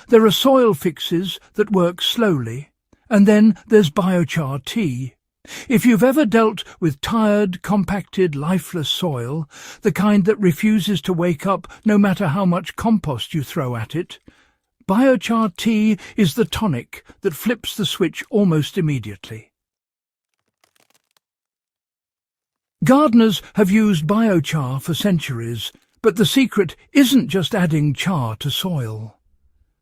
There are soil fixes that work slowly, and then there's biochar tea. If you've ever dealt with tired, compacted, lifeless soil, the kind that refuses to wake up no matter how much compost you throw at it, biochar tea is the tonic that flips the switch almost immediately. Gardeners have used biochar for centuries, but the secret isn't just adding char to soil.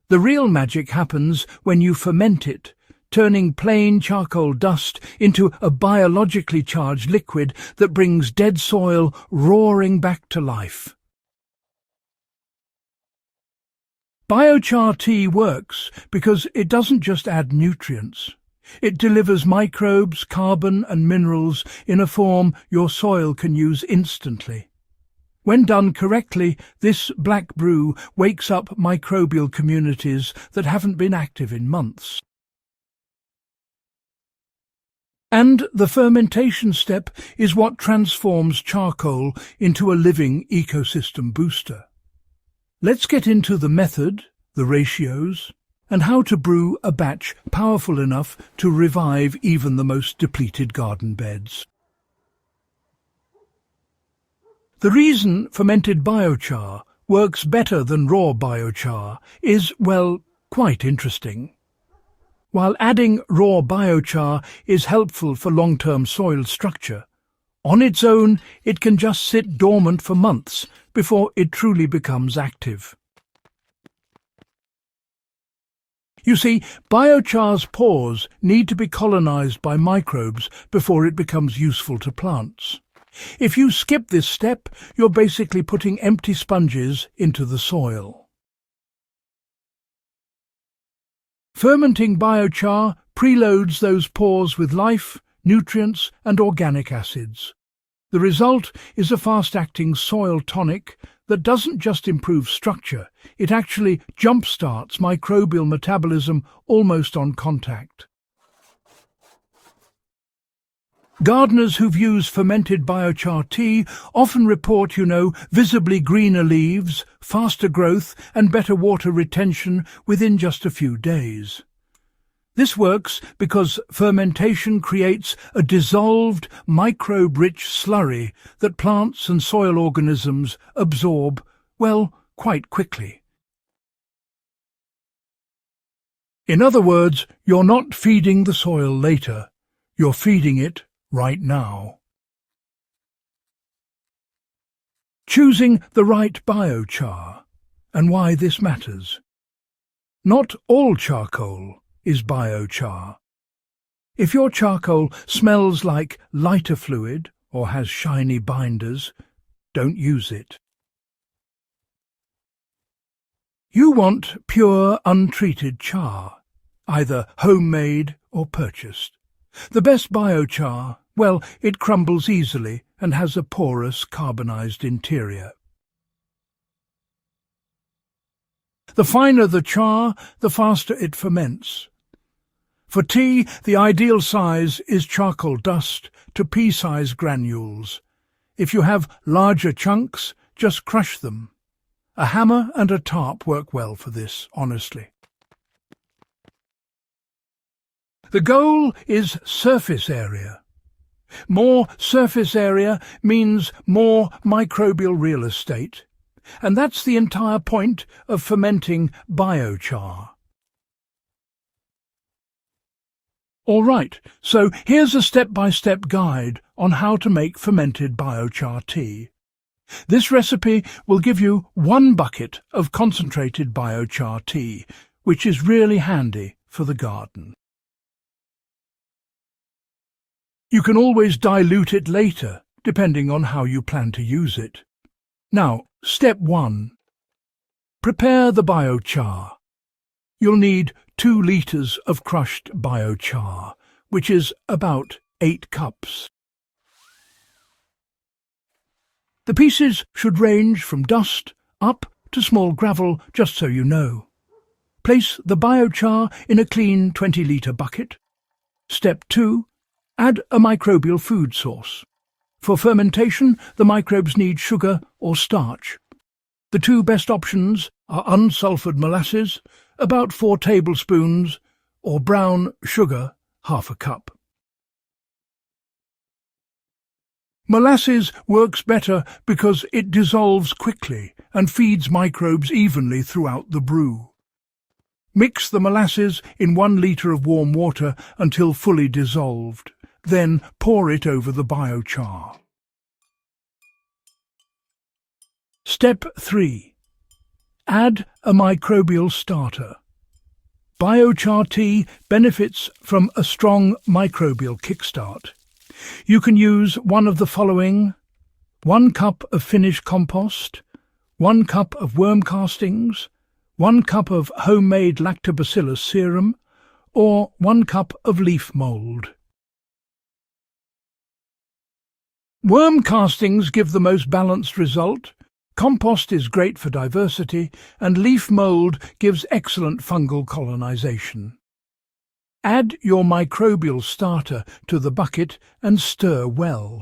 The real magic happens when you ferment it, turning plain charcoal dust into a biologically charged liquid that brings dead soil roaring back to life. Biochar tea works because it doesn't just add nutrients. It delivers microbes, carbon and minerals in a form your soil can use instantly. When done correctly, this black brew wakes up microbial communities that haven't been active in months. And the fermentation step is what transforms charcoal into a living ecosystem booster. Let's get into the method, the ratios, and how to brew a batch powerful enough to revive even the most depleted garden beds. The reason fermented biochar works better than raw biochar is, well, quite interesting. While adding raw biochar is helpful for long-term soil structure, on its own it can just sit dormant for months before it truly becomes active. You see, biochar's pores need to be colonized by microbes before it becomes useful to plants. If you skip this step, you're basically putting empty sponges into the soil. Fermenting biochar preloads those pores with life, nutrients and organic acids. The result is a fast-acting soil tonic that doesn't just improve structure, it actually jump-starts microbial metabolism almost on contact. Gardeners who've used fermented biochar tea often report, visibly greener leaves, faster growth and better water retention within just a few days. This works because fermentation creates a dissolved, microbe-rich slurry that plants and soil organisms absorb, well, quite quickly. In other words, you're not feeding the soil later, you're feeding it right now. Choosing the right biochar, and why this matters. Not all charcoal is biochar. If your charcoal smells like lighter fluid or has shiny binders, don't use it. You want pure, untreated char, either homemade or purchased. The best biochar, well, it crumbles easily and has a porous, carbonized interior. The finer the char, the faster it ferments. For tea, the ideal size is charcoal dust to pea-sized granules. If you have larger chunks, just crush them. A hammer and a tarp work well for this, honestly. The goal is surface area. More surface area means more microbial real estate, and that's the entire point of fermenting biochar. All right, so here's a step-by-step guide on how to make fermented biochar tea. This recipe will give you 1 bucket of concentrated biochar tea, which is really handy for the garden. You can always dilute it later, depending on how you plan to use it. Now, step 1. Prepare the biochar. You'll need 2 litres of crushed biochar, which is about 8 cups. The pieces should range from dust up to small gravel, just so you know. Place the biochar in a clean 20-litre bucket. Step 2. Add a microbial food source. For fermentation, the microbes need sugar or starch. The 2 best options are unsulfured molasses about 4 tablespoons, or brown sugar, half a cup. Molasses works better because it dissolves quickly and feeds microbes evenly throughout the brew. Mix the molasses in 1 litre of warm water until fully dissolved. Then pour it over the biochar. Step 3. Add a microbial starter. Biochar tea benefits from a strong microbial kickstart. You can use one of the following: 1 cup of Finnish compost, 1 cup of worm castings, 1 cup of homemade lactobacillus serum, or 1 cup of leaf mould. Worm castings give the most balanced result, compost is great for diversity, and leaf mould gives excellent fungal colonization. Add your microbial starter to the bucket and stir well.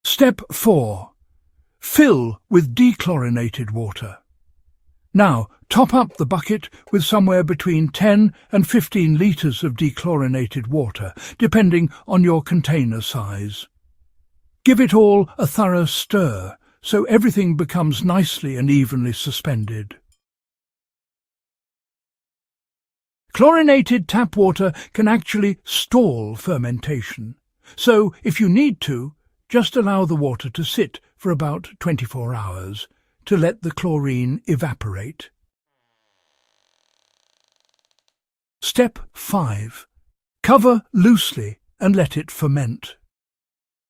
Step 4. Fill with dechlorinated water. Now, top up the bucket with somewhere between 10 and 15 litres of dechlorinated water, depending on your container size. Give it all a thorough stir, so everything becomes nicely and evenly suspended. Chlorinated tap water can actually stall fermentation, so if you need to, just allow the water to sit for about 24 hours to let the chlorine evaporate. Step 5. Cover loosely and let it ferment.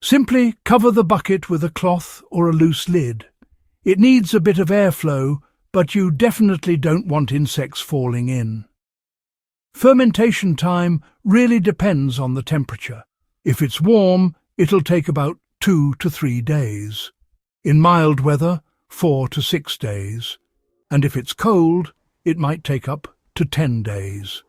Simply cover the bucket with a cloth or a loose lid. It needs a bit of airflow, but you definitely don't want insects falling in. Fermentation time really depends on the temperature. If it's warm, it'll take about 2 to 3 days. In mild weather, 4 to 6 days. And if it's cold, it might take up to 10 days.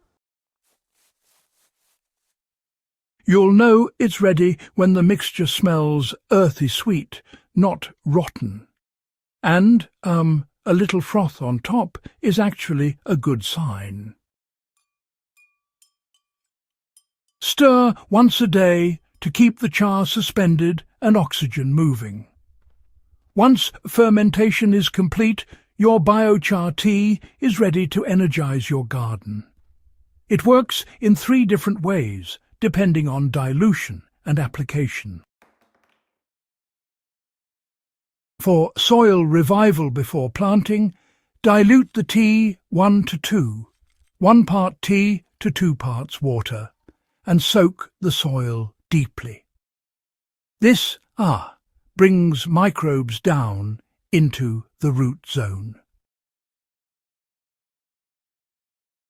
You'll know it's ready when the mixture smells earthy sweet, not rotten. And, a little froth on top is actually a good sign. Stir once a day to keep the char suspended and oxygen moving. Once fermentation is complete, your biochar tea is ready to energize your garden. It works in 3 different ways, depending on dilution and application. For soil revival before planting, dilute the tea 1 to 2, 1 part tea to 2 parts water, and soak the soil deeply. This, brings microbes down into the root zone.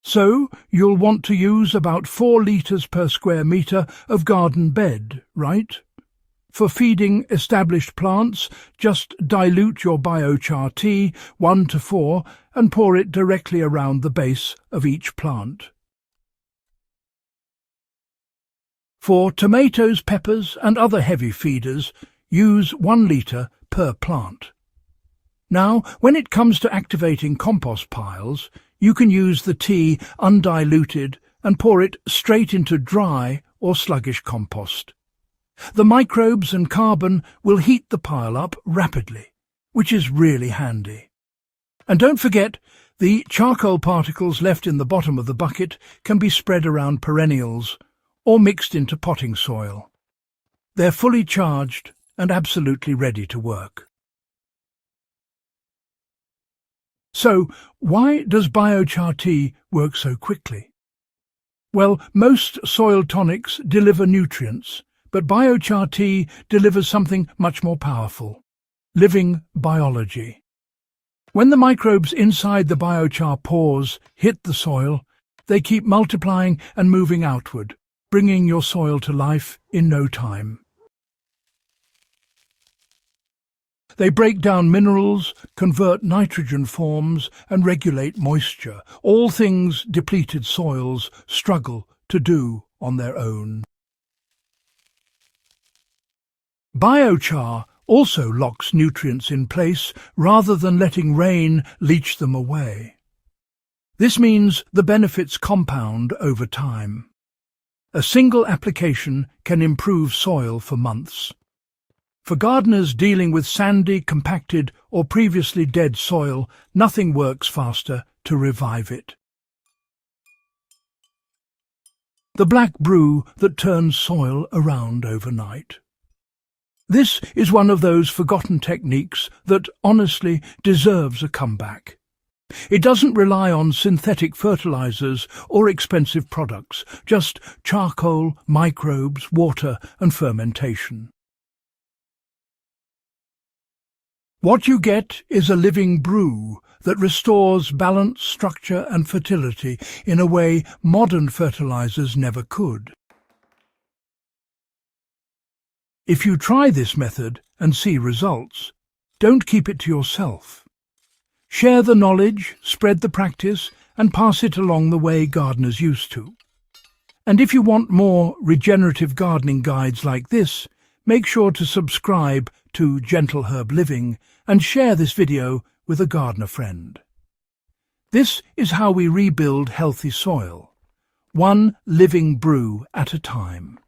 So, you'll want to use about 4 litres per square metre of garden bed, right? For feeding established plants, just dilute your biochar tea 1 to 4 and pour it directly around the base of each plant. For tomatoes, peppers and other heavy feeders, use 1 litre per plant. Now, when it comes to activating compost piles, you can use the tea undiluted and pour it straight into dry or sluggish compost. The microbes and carbon will heat the pile up rapidly, which is really handy. And don't forget, the charcoal particles left in the bottom of the bucket can be spread around perennials or mixed into potting soil. They're fully charged and absolutely ready to work. So, why does biochar tea work so quickly? Well, most soil tonics deliver nutrients, but biochar tea delivers something much more powerful: living biology. When the microbes inside the biochar pores hit the soil, they keep multiplying and moving outward, bringing your soil to life in no time. They break down minerals, convert nitrogen forms, and regulate moisture, all things depleted soils struggle to do on their own. Biochar also locks nutrients in place rather than letting rain leach them away. This means the benefits compound over time. A single application can improve soil for months. For gardeners dealing with sandy, compacted or previously dead soil, nothing works faster to revive it. The black brew that turns soil around overnight. This is one of those forgotten techniques that honestly deserves a comeback. It doesn't rely on synthetic fertilizers or expensive products, just charcoal, microbes, water and fermentation. What you get is a living brew that restores balance, structure and fertility in a way modern fertilizers never could. If you try this method and see results, don't keep it to yourself. Share the knowledge, spread the practice, and pass it along the way gardeners used to. And if you want more regenerative gardening guides like this, make sure to subscribe to Gentle Herb Living and share this video with a gardener friend. This is how we rebuild healthy soil, one living brew at a time.